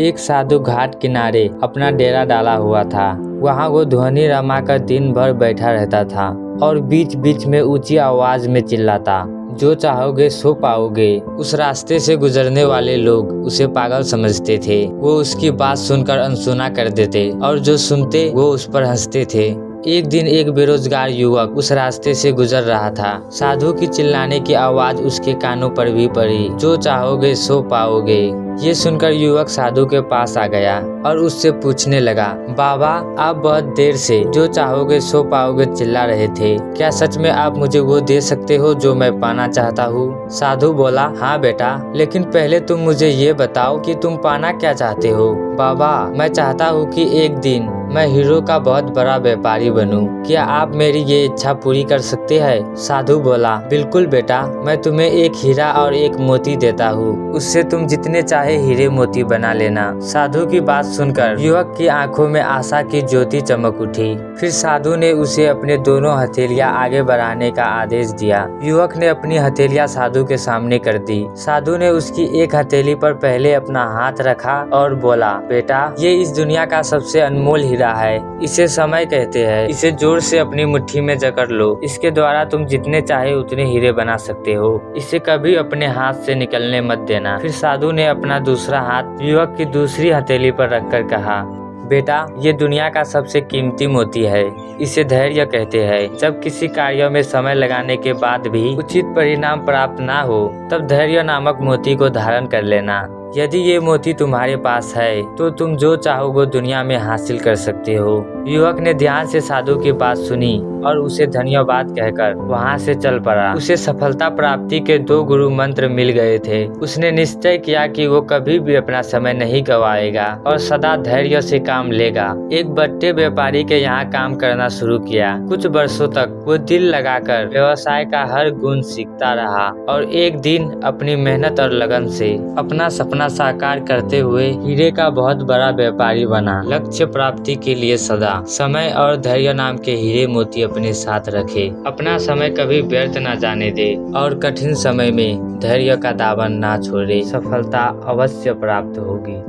एक साधु घाट किनारे अपना डेरा डाला हुआ था। वहाँ वो ध्वनि रमाकर दिन भर बैठा रहता था और बीच बीच में ऊंची आवाज में चिल्लाता, जो चाहोगे सो पाओगे। उस रास्ते से गुजरने वाले लोग उसे पागल समझते थे। वो उसकी बात सुनकर अनसुना कर देते और जो सुनते वो उस पर हंसते थे। एक दिन एक बेरोजगार युवक उस रास्ते से गुजर रहा था। साधु की चिल्लाने की आवाज उसके कानों पर भी पड़ी, जो चाहोगे सो पाओगे। ये सुनकर युवक साधु के पास आ गया और उससे पूछने लगा, बाबा आप बहुत देर से जो चाहोगे सो पाओगे चिल्ला रहे थे, क्या सच में आप मुझे वो दे सकते हो जो मैं पाना चाहता हूँ? साधु बोला, हाँ बेटा, लेकिन पहले तुम मुझे ये बताओ कि तुम पाना क्या चाहते हो? बाबा मैं चाहता हूँ कि एक दिन मैं हीरो का बहुत बड़ा व्यापारी बनूं। क्या आप मेरी ये इच्छा पूरी कर सकते हैं? साधु बोला, बिल्कुल बेटा, मैं तुम्हें एक हीरा और एक मोती देता हूँ, उससे तुम जितने चाहे हीरे मोती बना लेना। साधु की बात सुनकर युवक की आंखों में आशा की ज्योति चमक उठी। फिर साधु ने उसे अपने दोनों हथेलियां आगे बढ़ाने का आदेश दिया। युवक ने अपनी हथेलियां साधु के सामने कर दी। साधु ने उसकी एक हथेली पर पहले अपना हाथ रखा और बोला, बेटा ये इस दुनिया का सबसे अनमोल हीरा है, इसे समय कहते हैं। इसे जोर से अपनी मुट्ठी में जकड़ लो, इसके द्वारा तुम जितने चाहे उतने हीरे बना सकते हो। इसे कभी अपने हाथ से निकलने मत देना। फिर साधु ने अपना दूसरा हाथ युवक की दूसरी हथेली पर रखकर कहा, बेटा ये दुनिया का सबसे कीमती मोती है, इसे धैर्य कहते हैं। जब किसी कार्य में समय लगाने के बाद भी उचित परिणाम प्राप्त ना हो, तब धैर्य नामक मोती को धारण कर लेना। यदि ये मोती तुम्हारे पास है तो तुम जो चाहोगे दुनिया में हासिल कर सकते हो। युवक ने ध्यान से साधु की बात सुनी और उसे धन्यवाद कहकर वहां से चल पड़ा। उसे सफलता प्राप्ति के 2 गुरु मंत्र मिल गए थे। उसने निश्चय किया कि वो कभी भी अपना समय नहीं गवाएगा और सदा धैर्य से काम लेगा। एक बट्टे व्यापारी के यहाँ काम करना शुरू किया। कुछ वर्षों तक वो दिल लगाकर व्यवसाय का हर गुण सीखता रहा और एक दिन अपनी मेहनत और लगन से अपना सपना साकार करते हुए हीरे का बहुत बड़ा व्यापारी बना। लक्ष्य प्राप्ति के लिए सदा समय और धैर्य नाम के हीरे मोती अपने साथ रखे। अपना समय कभी व्यर्थ न जाने दे और कठिन समय में धैर्य का दामन ना छोड़े। सफलता अवश्य प्राप्त होगी।